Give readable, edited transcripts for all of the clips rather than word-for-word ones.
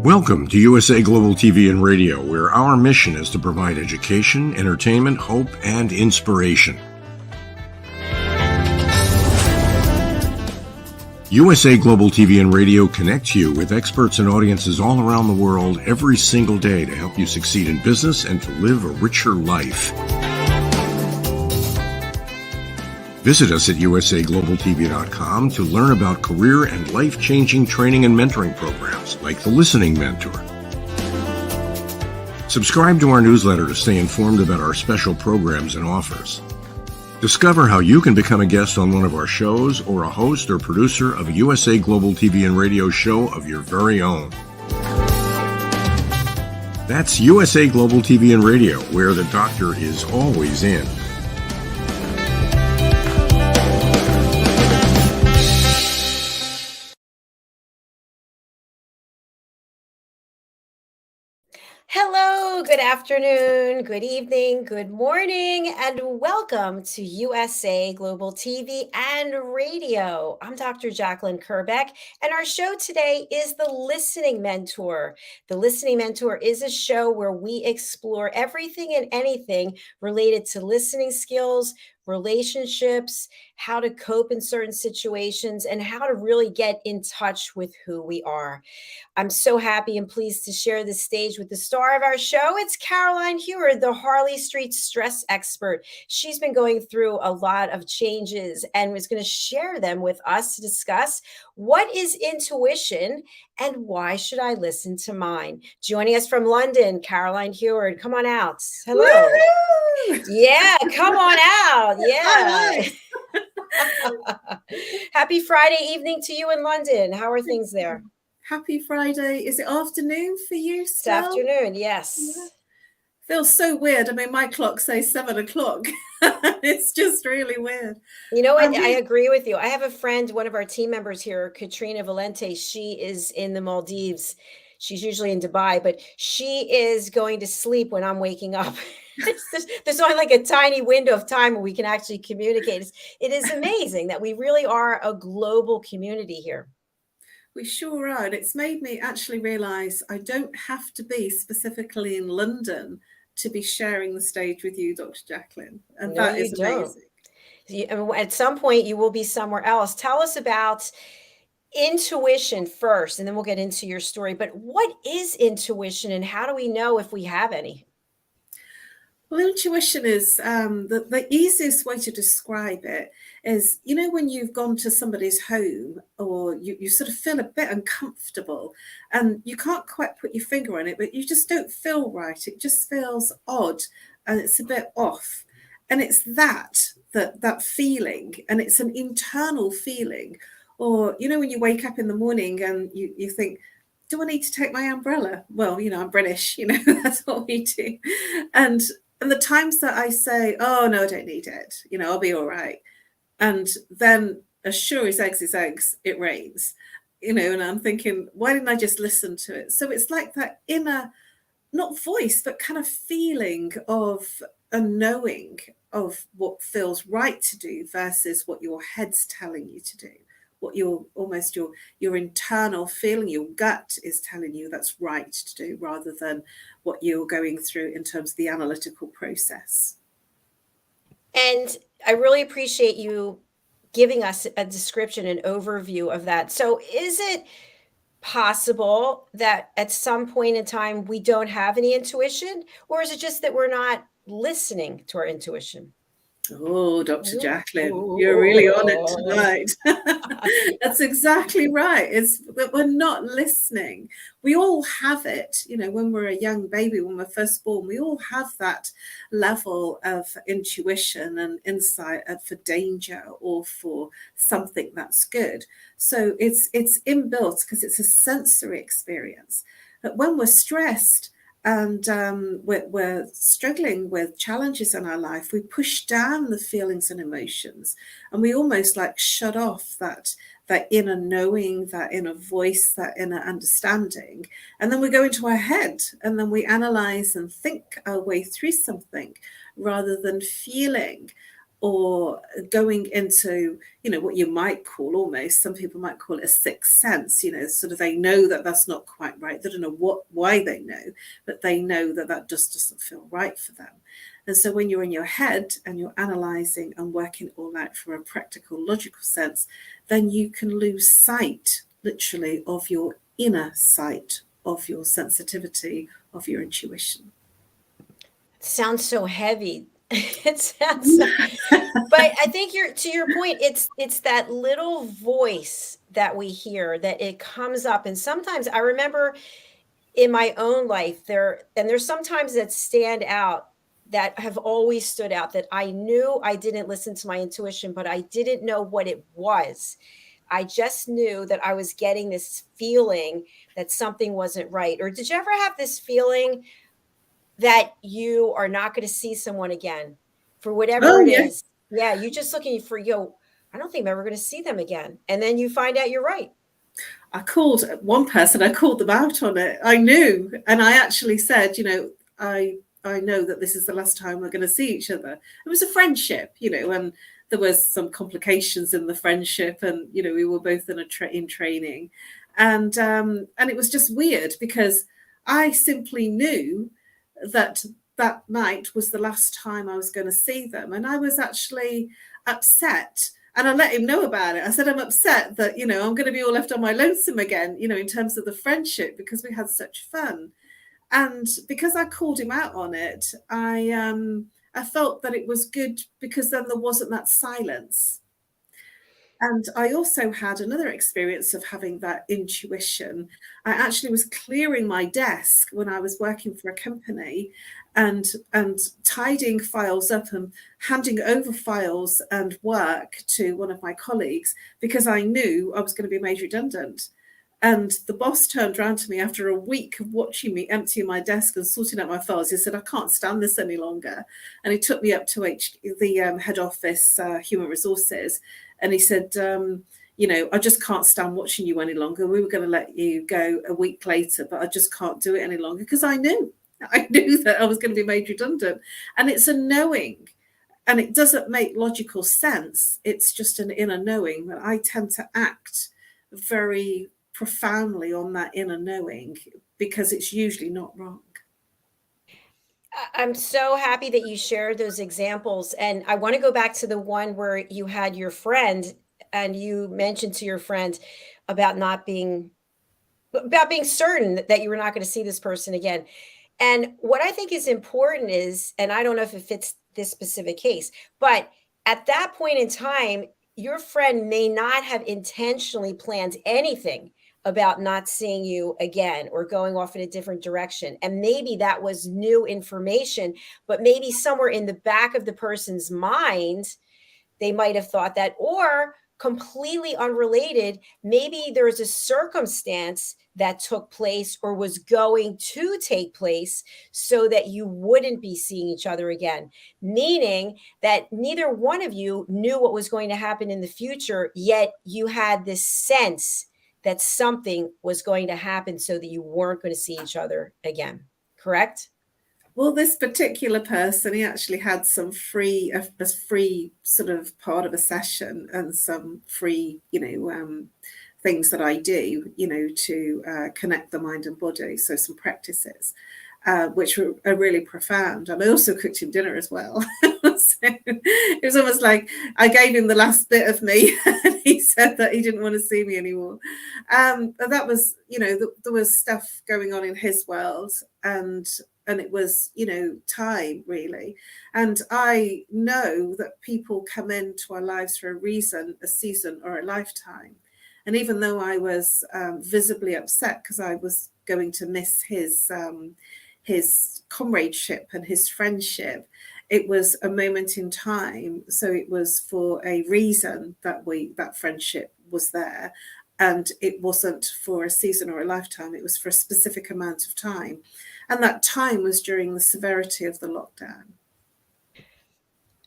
Welcome to USA Global TV and Radio, where our mission is to provide education, entertainment, hope, and inspiration. USA Global TV and Radio connects you with experts and audiences all around the world every single day to help you succeed in business and to live a richer life. Visit us at usaglobaltv.com to learn about career and life-changing training and mentoring programs like the Listening Mentor. Subscribe to our newsletter to stay informed about our special programs and offers. Discover how you can become a guest on one of our shows or a host or producer of a USA Global TV and Radio show of your very own. That's USA Global TV and Radio, where the doctor is always in. Hello, good afternoon, good evening, good morning, and welcome to USA Global TV and Radio. I'm Dr. JACALYN KERBECK, and our show today is The Listening Mentor. The Listening Mentor is a show where we explore everything and anything related to listening skills, relationships, how to cope in certain situations, and how to really get in touch with who we are. I'm so happy and pleased to share the stage with the star of our show. It's Caroline HEWARD, the Harley Street stress expert. She's been going through a lot of changes and was going to share them with us to discuss what is intuition and why should I listen to mine. Joining us from London, Caroline HEWARD. Come on out. Hello. Woo-hoo! Yeah, come on out. Yeah. Happy Friday evening to you in London. How are things there? Happy Friday. Is it afternoon for you still? It's afternoon, yes. Yeah. Feels so weird. I mean, my clock says 7 o'clock. It's just really weird. You know what? I agree with you. I have a friend, one of our team members here, Katrina Valente. She is in the Maldives. She's usually in Dubai, but she is going to sleep when I'm waking up. There's only like a tiny window of time where we can actually communicate. It is amazing that we really are a global community here. We sure are. And it's made me actually realize I don't have to be specifically in London to be sharing the stage with you, Dr. JACALYN. And no, that is amazing. At some point, you will be somewhere else. Tell us about intuition first, and then we'll get into your story. But what is intuition and how do we know if we have any? Well, intuition is the easiest way to describe it is, you know, when you've gone to somebody's home or you sort of feel a bit uncomfortable and you can't quite put your finger on it, but you just don't feel right. It just feels odd and it's a bit off. And it's that feeling, and it's an internal feeling. Or, you know, when you wake up in the morning and you think, do I need to take my umbrella? Well, you know, I'm British, you know, that's what we do. And the times that I say, oh, no, I don't need it, you know, I'll be all right. And then as sure as eggs, it rains, you know, and I'm thinking, why didn't I just listen to it? So it's like that inner, not voice, but kind of feeling of a knowing of what feels right to do versus what your head's telling you to do. What your internal feeling, your gut is telling you that's right to do, rather than what you're going through in terms of the analytical process. And I really appreciate you giving us a description, an overview of that. So is it possible that at some point in time we don't have any intuition, or is it just that we're not listening to our intuition? Oh, Dr. JACALYN, you're really on it tonight. That's exactly right. It's that we're not listening. We all have it, you know, when we're a young baby, when we're first born, we all have that level of intuition and insight for danger or for something that's good. So it's inbuilt because it's a sensory experience. But when we're stressed, and we're struggling with challenges in our life, we push down the feelings and emotions, and we almost like shut off that inner knowing, that inner voice, that inner understanding. And then we go into our head and then we analyze and think our way through something rather than feeling. or going into, what you might call, almost, some people might call it a sixth sense, sort of they know that that's not quite right. They don't know why they know, but they know that that just doesn't feel right for them. And so when you're in your head and you're analysing and working it all out from a practical, logical sense, then you can lose sight, literally, of your inner sight, of your sensitivity, of your intuition. It sounds so heavy. It sounds so, but I think to your point, it's that little voice that we hear, that it comes up. And sometimes I remember in my own life there's sometimes that stand out, that have always stood out, that I knew I didn't listen to my intuition, but I didn't know what it was. I just knew that I was getting this feeling that something wasn't right. Or did you ever have this feeling that you are not going to see someone again for whatever Oh, it yeah. is? Yeah, you're just looking for, I don't think I'm ever going to see them again. And then you find out you're right. I called one person, I called them out on it. I knew, and I actually said, I know that this is the last time we're going to see each other. It was a friendship, and there was some complications in the friendship, and we were both in training, and it was just weird because I simply knew that that night was the last time I was going to see them, and I was actually upset. And I let him know about it. I said, I'm upset that, I'm going to be all left on my lonesome again, in terms of the friendship, because we had such fun. And because I called him out on it, I felt that it was good, because then there wasn't that silence. And I also had another experience of having that intuition. I actually was clearing my desk when I was working for a company, and tidying files up and handing over files and work to one of my colleagues, because I knew I was going to be made redundant. And the boss turned around to me after a week of watching me empty my desk and sorting out my files. He said, I can't stand this any longer. And he took me up to the head office, human resources. And he said, I just can't stand watching you any longer. We were going to let you go a week later, but I just can't do it any longer, because I knew that I was going to be made redundant. And it's a knowing. And it doesn't make logical sense. It's just an inner knowing that I tend to act very profoundly on that inner knowing, because it's usually not wrong. I'm so happy that you shared those examples. And I want to go back to the one where you had your friend, and you mentioned to your friend about being certain that you were not going to see this person again. And what I think is important is, and I don't know if it fits this specific case, but at that point in time, your friend may not have intentionally planned anything about not seeing you again or going off in a different direction. And maybe that was new information, but maybe somewhere in the back of the person's mind, they might have thought that. Or completely unrelated, maybe there's a circumstance that took place or was going to take place so that you wouldn't be seeing each other again, meaning that neither one of you knew what was going to happen in the future, yet you had this sense that something was going to happen so that you weren't going to see each other again. Correct? Well, this particular person, he actually had some free sort of part of a session, and some free, things that I do, to connect the mind and body. So some practices, which are really profound. And I also cooked him dinner as well. So it was almost like I gave him the last bit of me, and he said that he didn't want to see me anymore. But that was, there was stuff going on in his world, and it was, time, really. And I know that people come into our lives for a reason, a season, or a lifetime. And even though I was visibly upset because I was going to miss his comradeship and his friendship, it was a moment in time. So it was for a reason that that friendship was there. And it wasn't for a season or a lifetime. It was for a specific amount of time. And that time was during the severity of the lockdown.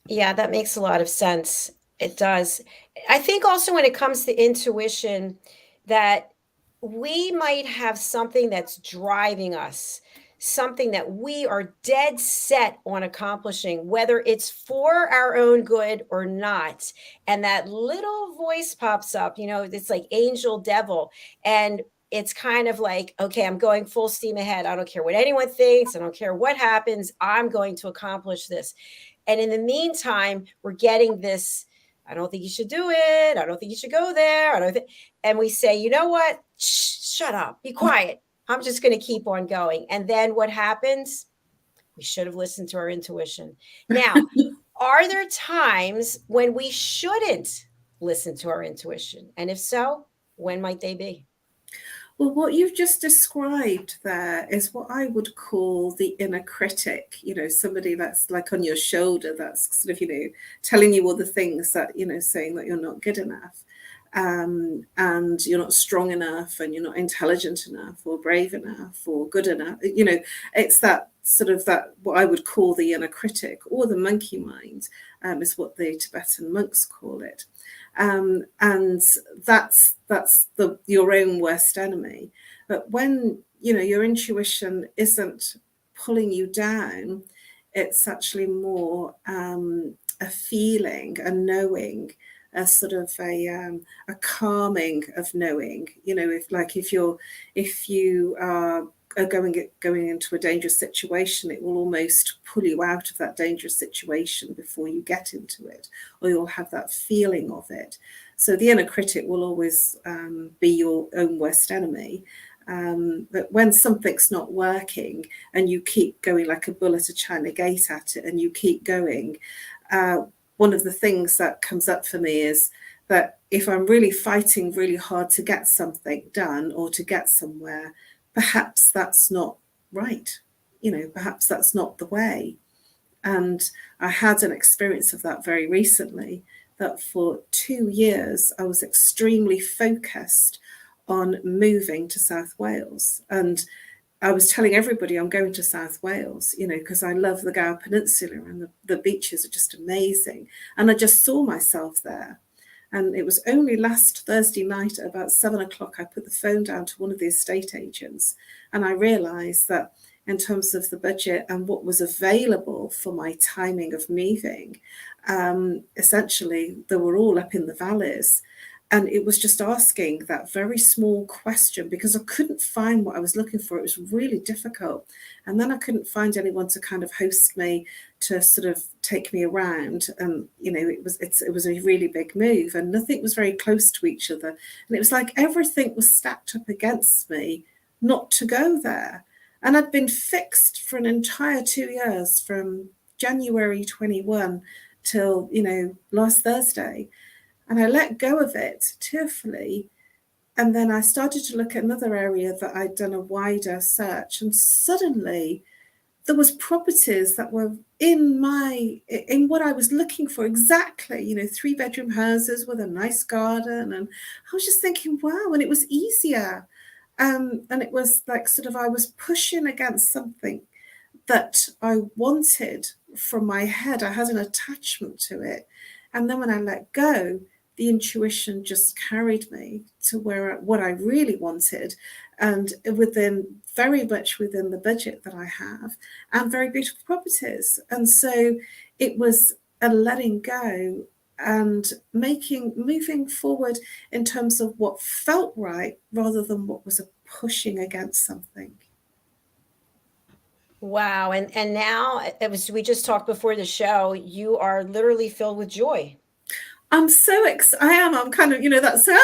Yeah, that makes a lot of sense. It does. I think also when it comes to intuition, that we might have something that's driving us, something that we are dead set on accomplishing, whether it's for our own good or not, and that little voice pops up, it's like angel devil, and it's kind of like, okay, I'm going full steam ahead. I don't care what anyone thinks. I don't care what happens. I'm going to accomplish this. And in the meantime, we're getting this, I don't think you should do it. I don't think you should go there. And we say, you know what? Shut up. Be quiet. I'm just going to keep on going. And then what happens? We should have listened to our intuition. Now, are there times when we shouldn't listen to our intuition? And if so, when might they be? Well, what you've just described there is what I would call the inner critic, somebody that's like on your shoulder, that's sort of, telling you all the things that, saying that you're not good enough, and you're not strong enough, and you're not intelligent enough, or brave enough, or good enough. It's that sort of that what I would call the inner critic, or the monkey mind, is what the Tibetan monks call it. And that's your own worst enemy. But when your intuition isn't pulling you down, it's actually more a feeling, a knowing, a sort of a calming of knowing. If you are going into a dangerous situation, it will almost pull you out of that dangerous situation before you get into it, or you'll have that feeling of it. So the inner critic will always be your own worst enemy. But when something's not working and you keep going like a bull at a China gate at it, and you keep going, one of the things that comes up for me is that if I'm really fighting really hard to get something done or to get somewhere, perhaps that's not right. Perhaps that's not the way. And I had an experience of that very recently, that for 2 years, I was extremely focused on moving to South Wales. And I was telling everybody I'm going to South Wales, because I love the Gower Peninsula, and the beaches are just amazing. And I just saw myself there. And it was only last Thursday night at about 7 o'clock, I put the phone down to one of the estate agents, and I realised that in terms of the budget and what was available for my timing of moving, essentially they were all up in the valleys. And it was just asking that very small question, because I couldn't find what I was looking for. It was really difficult. And then I couldn't find anyone to kind of host me, to sort of take me around. And, it was a really big move, and nothing was very close to each other. And it was like everything was stacked up against me not to go there. And I'd been fixed for an entire 2 years, from January 21 till, last Thursday. And I let go of it tearfully. And then I started to look at another area that I'd done a wider search. And suddenly there was properties that were in what I was looking for exactly, 3-bedroom houses with a nice garden. And I was just thinking, wow, and it was easier. And it was like sort of I was pushing against something that I wanted from my head. I had an attachment to it. And then when I let go, the intuition just carried me to what I really wanted, and very much within the budget that I have, and very beautiful properties. And so it was a letting go and moving forward in terms of what felt right, rather than what was a pushing against something. Wow. And now, we just talked before the show, you are literally filled with joy. I'm so excited. I am. I'm kind of, I'm so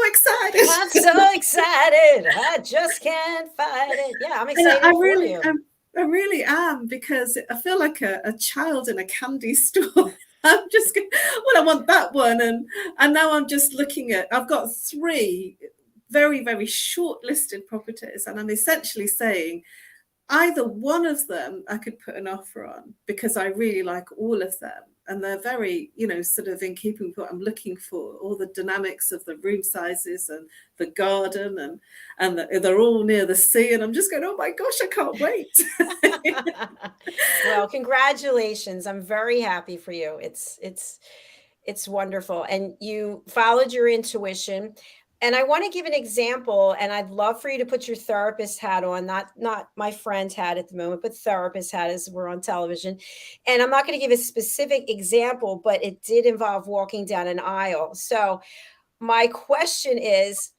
excited. I'm so excited. I just can't fight it. Yeah, I'm excited for you. I really am, because I feel like a child in a candy store. I'm just, I want that one. And now I'm just looking at, I've got 3 very, very short-listed properties. And I'm essentially saying, either one of them I could put an offer on, because I really like all of them. And they're very, sort of in keeping with what I'm looking for, all the dynamics of the room sizes and the garden, and they're all near the sea. And I'm just going, oh my gosh, I can't wait. Well, congratulations. I'm very happy for you. It's wonderful. And you followed your intuition. And I want to give an example, and I'd love for you to put your therapist hat on, not my friend's hat at the moment, but therapist hat as we're on television. And I'm not going to give a specific example, but it did involve walking down an aisle. So my question is,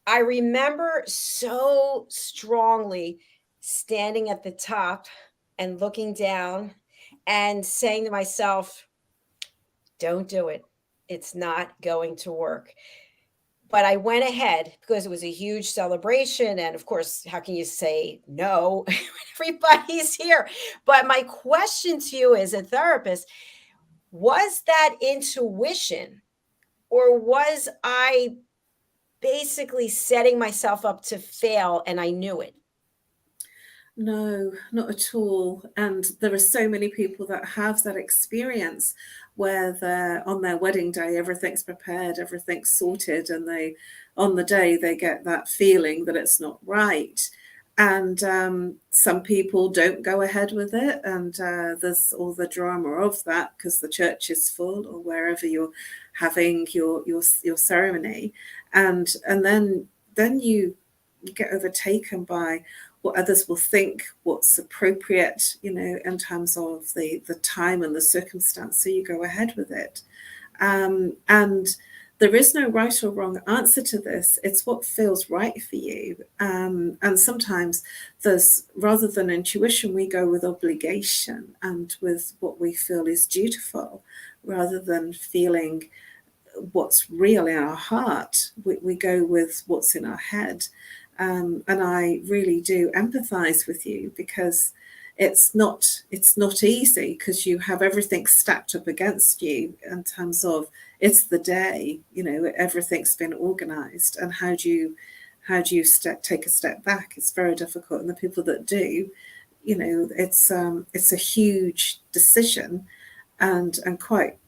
I remember so strongly standing at the top and looking down and saying to myself, don't do it. It's not going to work. But I went ahead because it was a huge celebration. And of course, how can you say no when everybody's here? But my question to you as a therapist, was that intuition, or was I basically setting myself up to fail and I knew it? No, not at all. And there are so many people that have that experience where they're on their wedding day, everything's prepared, everything's sorted, and on the day, they get that feeling that it's not right. And some people don't go ahead with it, and there's all the drama of that because the church is full or wherever you're having your ceremony, and then you get overtaken by what others will think, what's appropriate, in terms of the time and the circumstance. So you go ahead with it. And there is no right or wrong answer to this. It's what feels right for you. And sometimes rather than intuition, we go with obligation and with what we feel is dutiful, rather than feeling what's real in our heart. We go with what's in our head. And I really do empathize with you, because it's not easy, because you have everything stacked up against you in terms of it's the day, everything's been organized, and how do you take a step back? It's very difficult, and the people that do, it's a huge decision, and quite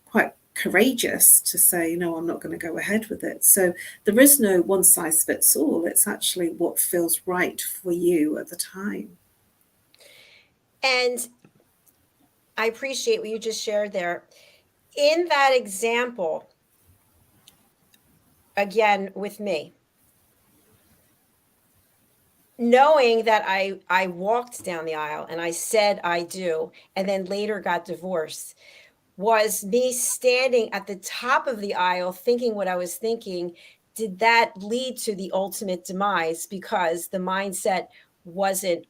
courageous to say, no, I'm not going to go ahead with it. So there is no one size fits all. It's actually what feels right for you at the time. And I appreciate what you just shared there. In that example, again, with me, knowing that I walked down the aisle and I said I do, and then later got divorced, was me standing at the top of the aisle thinking what I was thinking. Did that lead to the ultimate demise because the mindset wasn't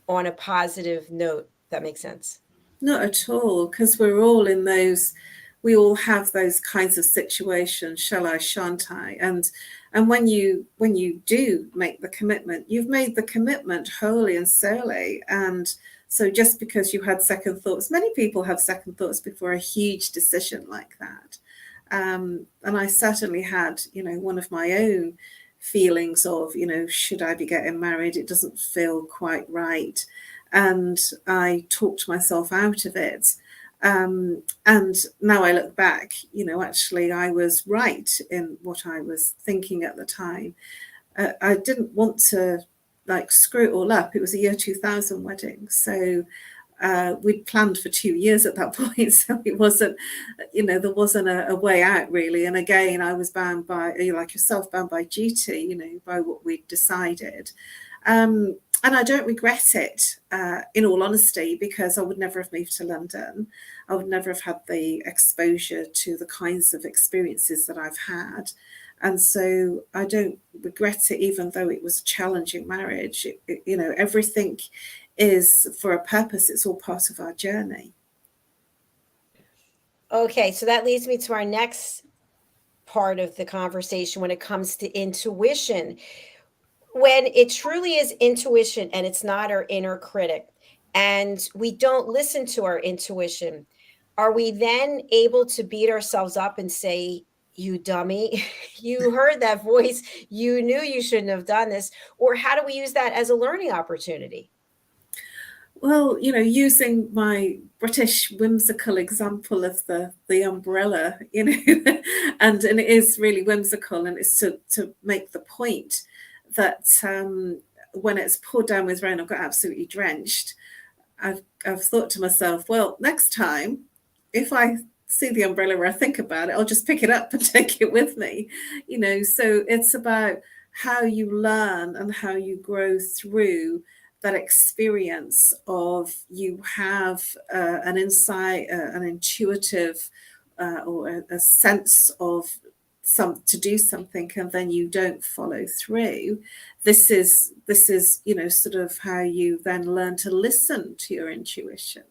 on a positive note? That makes sense. Not at all, because we all have those kinds of situations, shall I, shan't I? And when you do make the commitment, you've made the commitment wholly and solely. And so just because you had second thoughts, many people have second thoughts before a huge decision like that. And I certainly had, one of my own feelings of, should I be getting married? It doesn't feel quite right. And I talked myself out of it. And now I look back, actually I was right in what I was thinking at the time. I didn't want to screw it all up. It was a year 2000 wedding. So we'd planned for 2 years at that point. So it wasn't, there wasn't a way out really. And again, I was bound by, like yourself, bound by duty, by what we'd decided. And I don't regret it, in all honesty, because I would never have moved to London. I would never have had the exposure to the kinds of experiences that I've had. And so I don't regret it, even though it was a challenging marriage. Everything is for a purpose. It's all part of our journey. Okay, so that leads me to our next part of the conversation when it comes to intuition. When it truly is intuition and it's not our inner critic, and we don't listen to our intuition, are we then able to beat ourselves up and say, you dummy, you heard that voice, you knew you shouldn't have done this? Or how do we use that as a learning opportunity? Well, using my British whimsical example of the umbrella, and it is really whimsical, and it's to make the point that when it's poured down with rain, I've got absolutely drenched. I've thought to myself, well, next time, if I see the umbrella or I think about it, I'll just pick it up and take it with me. So it's about how you learn and how you grow through that experience of you have an insight, an intuitive or a sense of to do something, and then you don't follow through. This is sort of how you then learn to listen to your intuition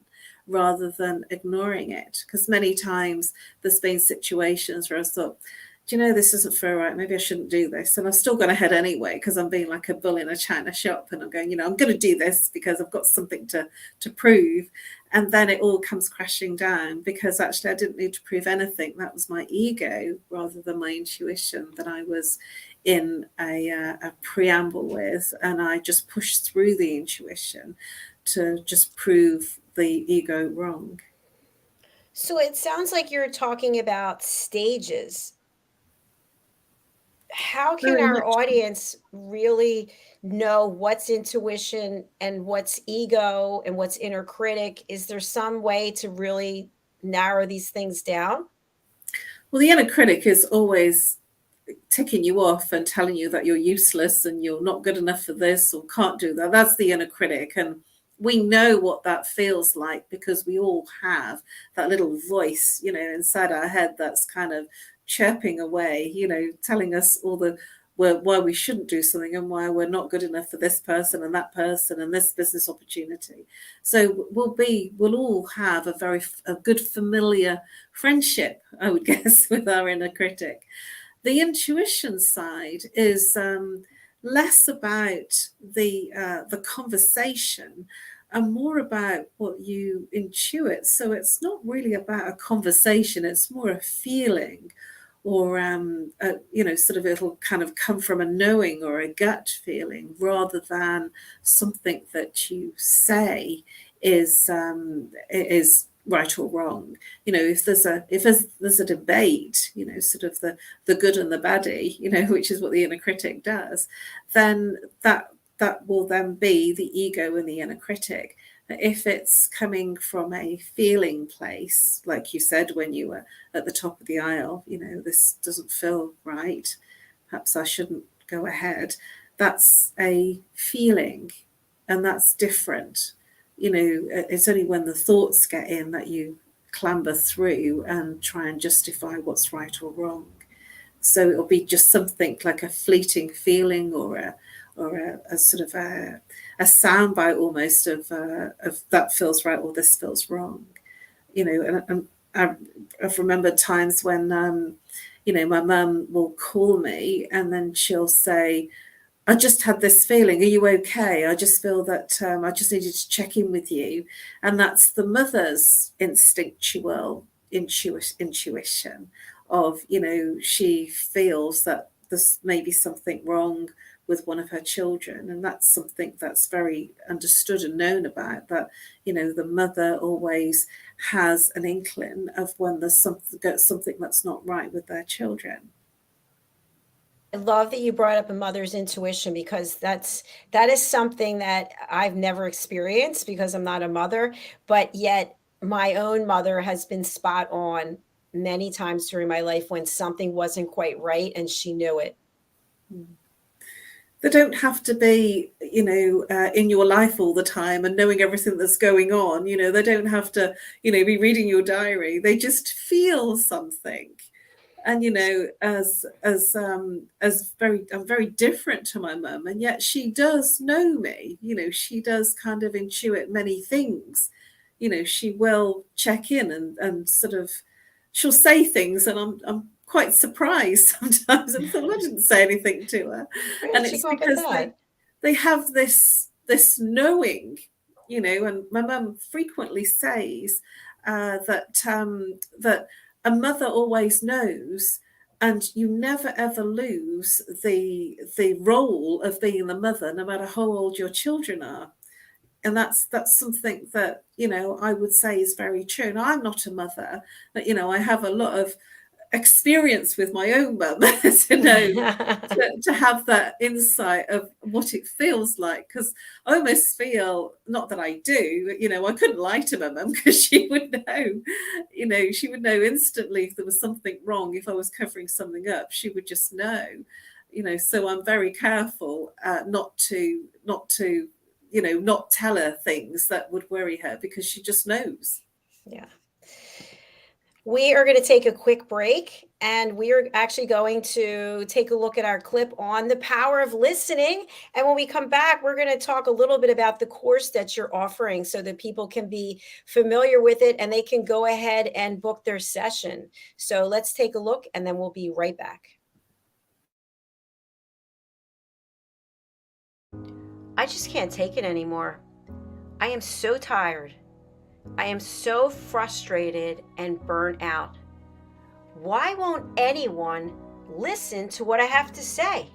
rather than ignoring it. Because many times there's been situations where I thought, do you know, this doesn't feel right, maybe I shouldn't do this, and I've still gone ahead anyway because I'm being like a bull in a china shop, and I'm going, I'm going to do this because I've got something to prove. And then it all comes crashing down because actually I didn't need to prove anything. That was my ego rather than my intuition that I was in a preamble with, and I just pushed through the intuition to just prove the ego wrong. So it sounds like you're talking about stages. How can Very our much. audience really know what's intuition and what's ego and what's inner critic? Is there some way to really narrow these things down? Well, the inner critic is always ticking you off and telling you that you're useless and you're not good enough for this or can't do that. That's the inner critic. And we know what that feels like because we all have that little voice, inside our head that's kind of chirping away, telling us all the why we shouldn't do something and why we're not good enough for this person and that person and this business opportunity. So we'll all have a good familiar friendship, I would guess, with our inner critic. The intuition side is less about the conversation and more about what you intuit. So it's not really about a conversation, it's more a feeling, or sort of it'll kind of come from a knowing or a gut feeling rather than something that you say is right or wrong. If there's a debate, sort of the good and the baddie, which is what the inner critic does, then that will then be the ego and the inner critic. If it's coming from a feeling place, like you said when you were at the top of the aisle, this doesn't feel right, perhaps I shouldn't go ahead, that's a feeling, and that's different. It's only when the thoughts get in that you clamber through and try and justify what's right or wrong. So it'll be just something like a fleeting feeling or a sort of a soundbite almost of that feels right or this feels wrong. And I've remembered times when my mum will call me and then she'll say, I just had this feeling. Are you okay? I just feel that I just needed to check in with you. And that's the mother's instinctual intuition of, she feels that there's maybe something wrong with one of her children. And that's something that's very understood and known about, that, the mother always has an inkling of when there's something that's not right with their children. I love that you brought up a mother's intuition because that is something that I've never experienced because I'm not a mother, but yet my own mother has been spot on many times during my life when something wasn't quite right and she knew it. They don't have to be, in your life all the time and knowing everything that's going on. They don't have to, be reading your diary. They just feel something. And I'm very different to my mum, and yet she does know me. She does kind of intuit many things. She will check in and sort of, she'll say things, and I'm quite surprised sometimes. I thought I didn't say anything to her, and it's because they have this knowing, And my mum frequently says that a mother always knows, and you never ever lose the role of being the mother, no matter how old your children are. And that's something that I would say is very true. And I'm not a mother, but I have a lot of experience with my own mum to know, to have that insight of what it feels like. Because I almost feel, not that I do, I couldn't lie to my mum because she would know, she would know instantly if there was something wrong. If I was covering something up, she would just know, so I'm very careful not to not tell her things that would worry her, because she just knows. Yeah. We are going to take a quick break, and we are actually going to take a look at our clip on the power of listening. And when we come back, we're going to talk a little bit about the course that you're offering so that people can be familiar with it and they can go ahead and book their session. So let's take a look, and then we'll be right back. I just can't take it anymore. I am so tired. I am so frustrated and burnt out. Why won't anyone listen to what I have to say?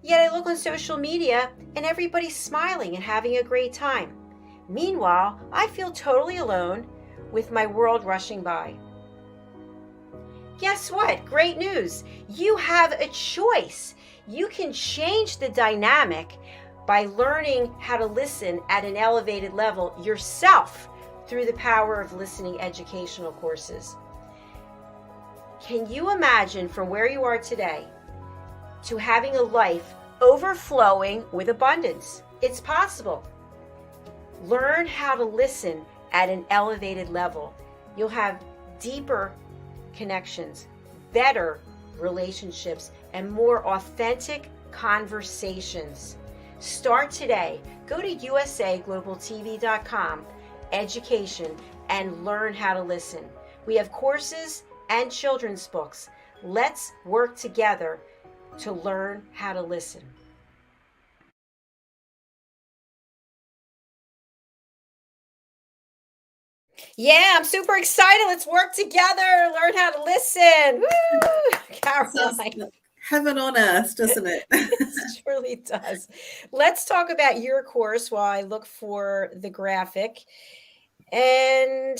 Yet I look on social media and everybody's smiling and having a great time. Meanwhile, I feel totally alone with my world rushing by. Guess what? Great news. You have a choice. You can change the dynamic by learning how to listen at an elevated level yourself through the power of listening educational courses. Can you imagine from where you are today to having a life overflowing with abundance? It's possible. Learn how to listen at an elevated level. You'll have deeper connections, better relationships, and more authentic conversations. Start today. Go to usaglobaltv.com, education, and learn how to listen. We have courses and children's books. Let's work together to learn how to listen. Yeah, I'm super excited. Let's work together, learn how to listen. Woo! Caroline. Heaven on earth, doesn't it? It surely does. Let's talk about your course while I look for the graphic. And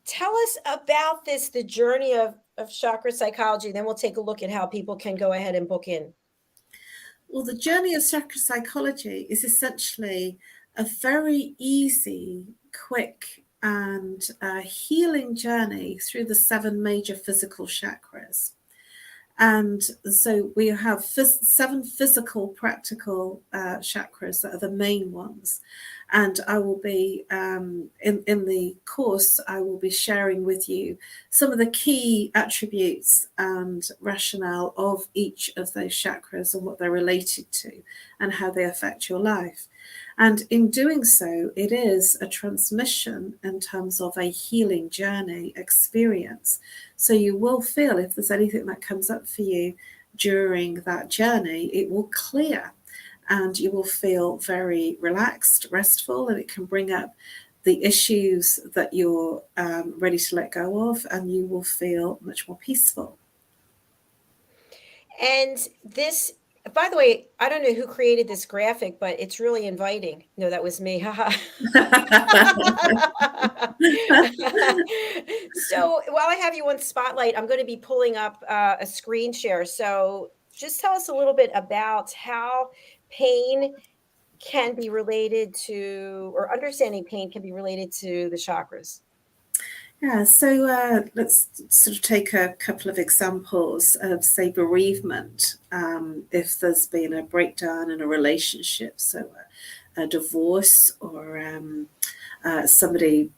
tell us about this, the journey of chakra psychology. Then we'll take a look at how people can go ahead and book in. Well, the journey of chakra psychology is essentially a very easy, quick, and healing journey through the 7 major physical chakras. And so we have 7 physical, practical chakras that are the main ones. And I will be, in the course, I will be sharing with you some of the key attributes and rationale of each of those chakras and what they're related to and how they affect your life. And in doing so, it is a transmission in terms of a healing journey experience. So you will feel, if there's anything that comes up for you during that journey, it will clear and you will feel very relaxed, restful, and it can bring up the issues that you're ready to let go of, and you will feel much more peaceful. And this, by the way, I don't know who created this graphic, but it's really inviting. No, that was me. So while I have you on Spotlight, I'm going to be pulling up a screen share. So just tell us a little bit about how pain can be related to, or understanding pain can be related to the chakras. Yeah, so let's sort of take a couple of examples of, say, bereavement. If there's been a breakdown in a relationship, so a divorce, or somebody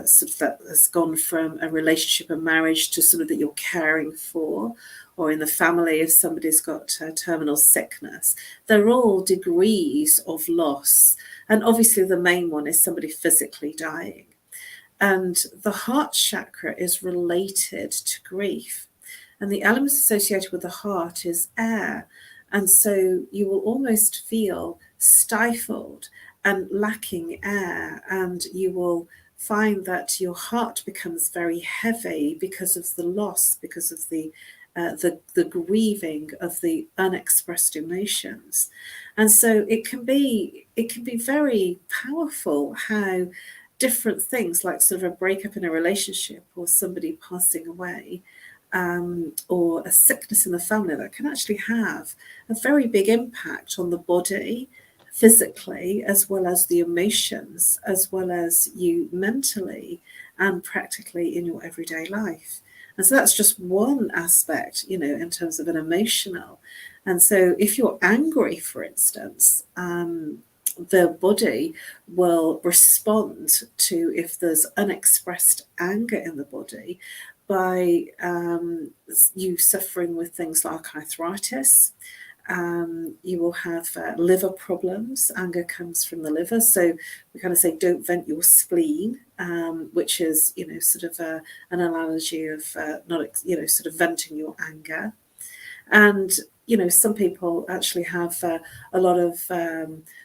sort of that has gone from a relationship and marriage to somebody that you're caring for, or in the family if somebody's got terminal sickness, they're all degrees of loss. And obviously the main one is somebody physically dying. And the heart chakra is related to grief. And the elements associated with the heart is air. And so you will almost feel stifled and lacking air. And you will find that your heart becomes very heavy because of the loss, because of the grieving of the unexpressed emotions. And so it can be very powerful how different things, like sort of a breakup in a relationship or somebody passing away, or a sickness in the family that can actually have a very big impact on the body physically, as well as the emotions, as well as you mentally and practically in your everyday life. And so that's just one aspect, in terms of an emotional. And so if you're angry, for instance, the body will respond to if there's unexpressed anger in the body by you suffering with things like arthritis. You will have liver problems. Anger comes from the liver. So we kind of say, don't vent your spleen, which is, sort of an analogy of sort of venting your anger. And, some people actually have a lot of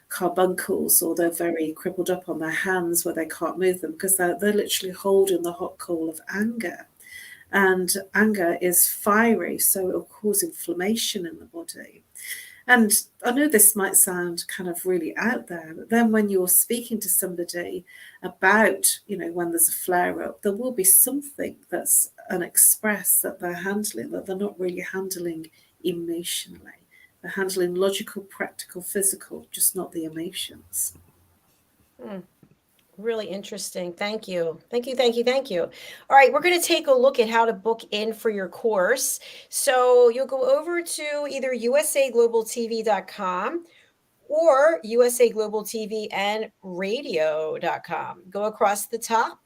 carbuncles, or they're very crippled up on their hands where they can't move them because they're literally holding the hot coal of anger. And anger is fiery, so it'll cause inflammation in the body. And I know this might sound kind of really out there, but then when you're speaking to somebody about, when there's a flare up, there will be something that's unexpressed that they're handling, that they're not really handling emotionally. They're handling logical, practical, physical, just not the emotions. Really interesting. Thank you. Thank you. Thank you. Thank you. All right. We're going to take a look at how to book in for your course. So you'll go over to either usaglobaltv.com or usaglobaltv and radio.com. Go across the top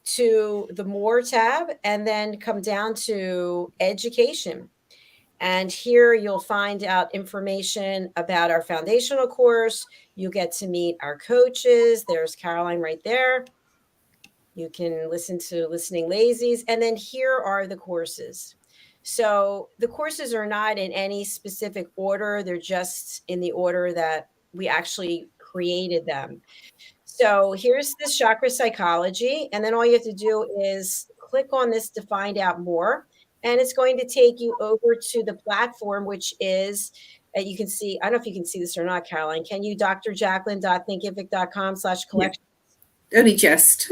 to the More tab and then come down to Education. And here you'll find out information about our foundational course. You get to meet our coaches. There's Caroline right there. You can listen to Listening Lazies. And then here are the courses. So the courses are not in any specific order. They're just in the order that we actually created them. So here's this chakra psychology. And then all you have to do is click on this to find out more. And it's going to take you over to the platform, which is, you can see, I don't know if you can see this or not, Caroline. Can you, drjacalyn.thinkific.com/collection? Yeah. Only just,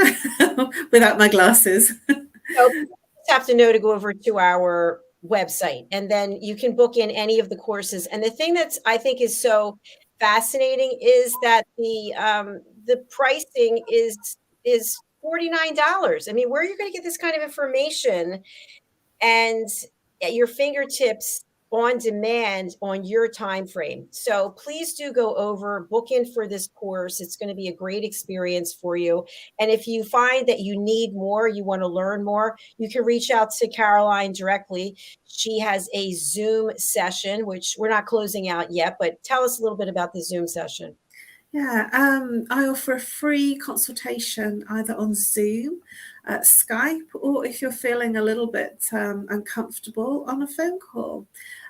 without my glasses. So you just have to know to go over to our website, and then you can book in any of the courses. And the thing that's, I think, is so fascinating is that the pricing is $49. I mean, where are you going to get this kind of information and at your fingertips on demand on your time frame? So please do go over, book in for this course. It's going to be a great experience for you. And if you find that you need more, you want to learn more, you can reach out to Caroline directly. She has a Zoom session, which we're not closing out yet, but tell us a little bit about the Zoom session. Yeah, I offer a free consultation either on Zoom, Skype, or if you're feeling a little bit uncomfortable, on a phone call.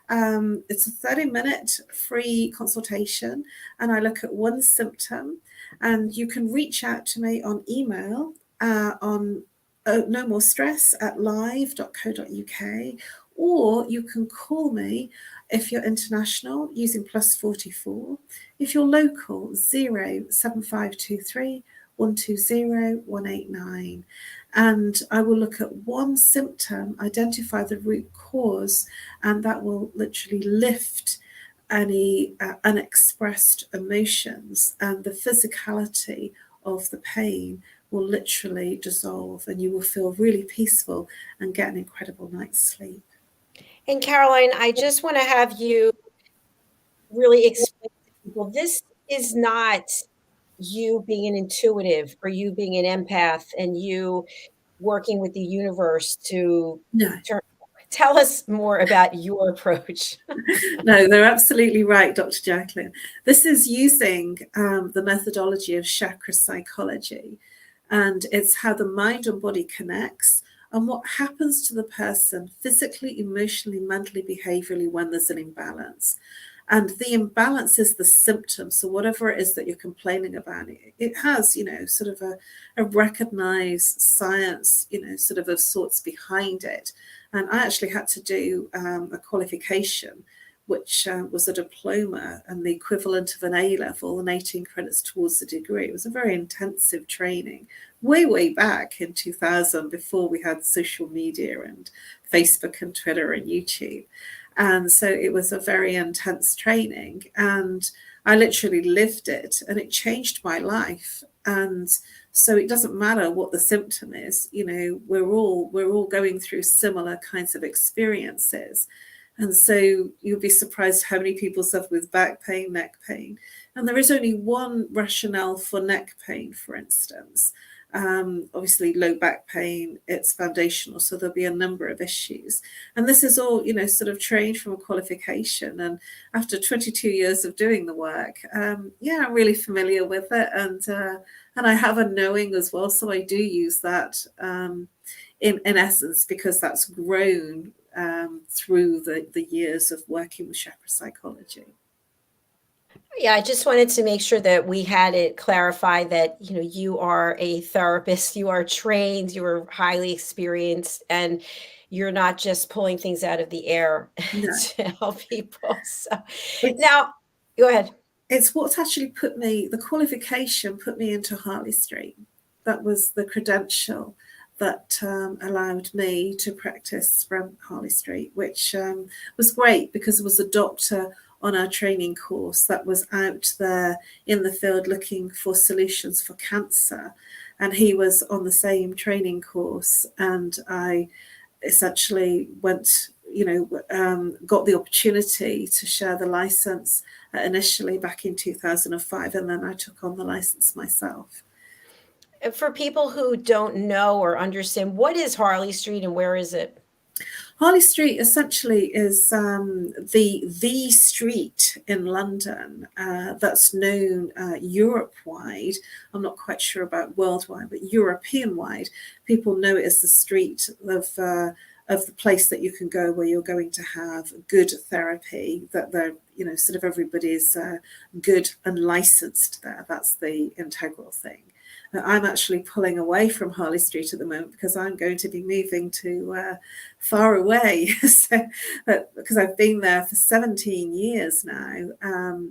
It's a 30-minute free consultation, and I look at one symptom, and you can reach out to me on email on nomorestress@live.co.uk, or you can call me if you're international using +44. If you're local, 07523 120 189. And I will look at one symptom, identify the root cause, and that will literally lift any unexpressed emotions, and the physicality of the pain will literally dissolve, and you will feel really peaceful and get an incredible night's sleep. And Caroline, I just want to have you really explain to people, this is not you being an intuitive or you being an empath and you working with the universe to tell us more about your approach. No, they're absolutely right, Dr. JACALYN. This is using the methodology of chakra psychology, and it's how the mind and body connects and what happens to the person physically, emotionally, mentally, behaviorally when there's an imbalance. And the imbalance is the symptom. So whatever it is that you're complaining about, it has, sort of a recognized science, sort of sorts behind it. And I actually had to do a qualification, which was a diploma and the equivalent of an A-level and 18 credits towards the degree. It was a very intensive training way back in 2000, before we had social media and Facebook and Twitter and YouTube. And so it was a very intense training, and I literally lived it, and it changed my life. And so it doesn't matter what the symptom is, we're all going through similar kinds of experiences. And so you'll be surprised how many people suffer with back pain, neck pain. And there is only one rationale for neck pain, for instance. Obviously, low back pain, it's foundational, so there'll be a number of issues. And this is all, sort of trained from a qualification. And after 22 years of doing the work, I'm really familiar with it. And I have a knowing as well, so I do use that in essence, because that's grown through the years of working with chakra psychology. Yeah, I just wanted to make sure that we had it clarified that, you are a therapist, you are trained, you are highly experienced, and you're not just pulling things out of the air No. to help people. So It's, now, go ahead. It's what's actually the qualification put me into Harley Street. That was the credential that allowed me to practice from Harley Street, which was great because there was a doctor on our training course that was out there in the field looking for solutions for cancer. And he was on the same training course. And I essentially went, got the opportunity to share the license initially back in 2005. And then I took on the license myself. For people who don't know or understand, what is Harley Street and where is it? Harley Street essentially is the street in London that's known Europe-wide. I'm not quite sure about worldwide, but European-wide. People know it as the street of the place that you can go where you're going to have good therapy, that they're, sort of everybody's good and licensed there. That's the integral thing. I'm actually pulling away from Harley Street at the moment because I'm going to be moving to far away. Because I've been there for 17 years now,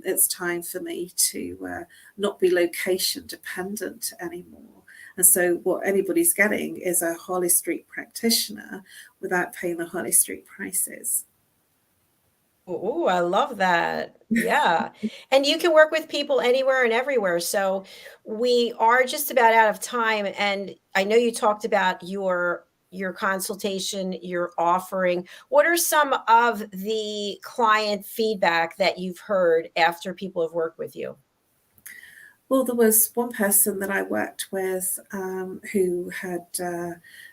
it's time for me to not be location dependent anymore. And so what anybody's getting is a Harley Street practitioner without paying the Harley Street prices. Oh, I love that. Yeah. And you can work with people anywhere and everywhere. So we are just about out of time. And I know you talked about your consultation you're offering. What are some of the client feedback that you've heard after people have worked with you? Well, there was one person that I worked with who had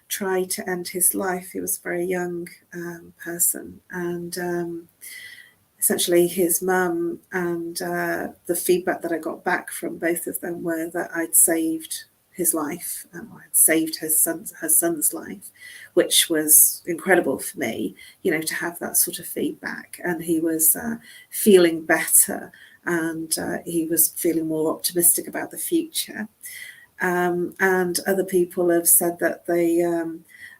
tried to end his life. He was a very young person, and essentially his mum and the feedback that I got back from both of them were that I'd saved his life, and I'd saved her son's life, which was incredible for me, to have that sort of feedback. And he was feeling better, and he was feeling more optimistic about the future. And other people have said that they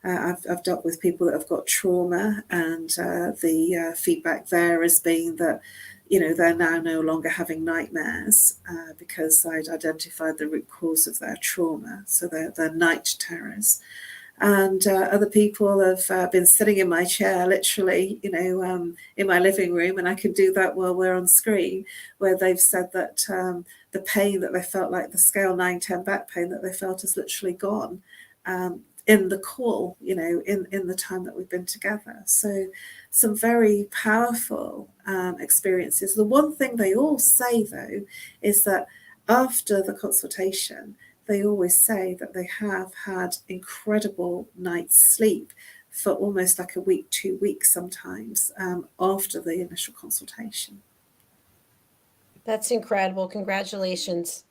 I've dealt with people that have got trauma, and the feedback there has been that they're now no longer having nightmares because I'd identified the root cause of their trauma, so they're night terrors. And other people have been sitting in my chair, literally, in my living room, and I can do that while we're on screen, where they've said that the pain that they felt, like the scale 9-10 back pain that they felt, is literally gone in the call, in the time that we've been together. So some very powerful experiences. The one thing they all say, though, is that after the consultation, they always say that they have had incredible night's sleep for almost like a week, 2 weeks sometimes, after the initial consultation. That's incredible. Congratulations.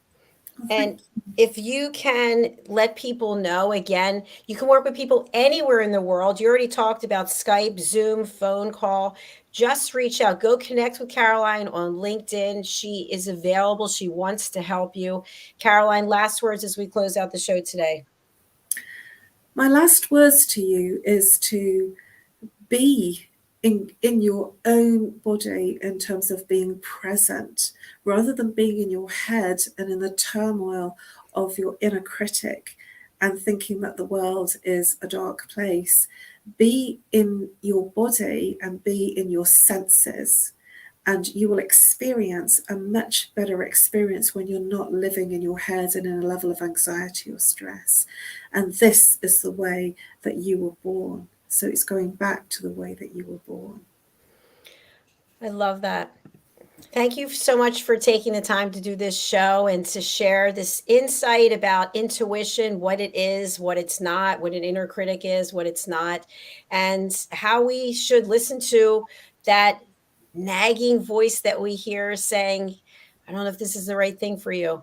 And if you can let people know, again, you can work with people anywhere in the world. You already talked about Skype, Zoom, phone call. Just reach out. Go connect with Caroline on LinkedIn. She is available. She wants to help you. Caroline, last words as we close out the show today. My last words to you is to be in your own body in terms of being present, rather than being in your head and in the turmoil of your inner critic and thinking that the world is a dark place. be in your body and be in your senses, and you will experience a much better experience when you're not living in your head and in a level of anxiety or stress. And this is the way that you were born. So it's going back to the way that you were born. I love that. Thank you so much for taking the time to do this show and to share this insight about intuition, what it is, what it's not, what an inner critic is, what it's not, and how we should listen to that nagging voice that we hear saying, I don't know if this is the right thing for you.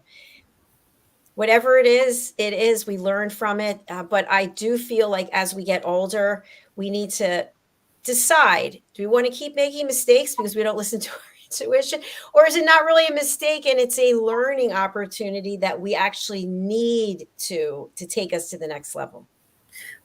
Whatever it is, it is. We learn from it. But I do feel like as we get older, we need to decide, do we want to keep making mistakes because we don't listen to our intuition, or is it not really a mistake and it's a learning opportunity that we actually need to take us to the next level?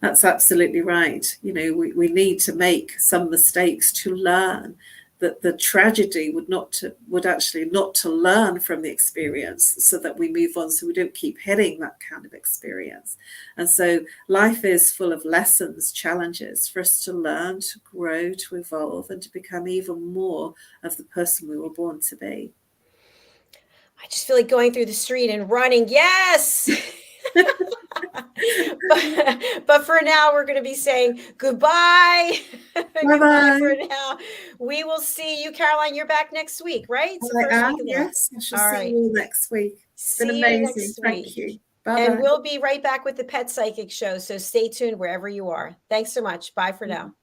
That's absolutely right. You know, we need to make some mistakes to learn. That the tragedy would actually not to learn from the experience so that we move on, so we don't keep hitting that kind of experience. And so life is full of lessons, challenges for us to learn, to grow, to evolve, and to become even more of the person we were born to be. I just feel like going through the street and running. Yes. but for now, we're going to be saying goodbye. Goodbye for now. We will see you, Caroline. You're back next week, right? It's the first week of the month. Yes, I shall see you next week. It's been amazing. Thank you. Bye-bye. And we'll be right back with the Pet Psychic Show. So stay tuned wherever you are. Thanks so much. Bye for now.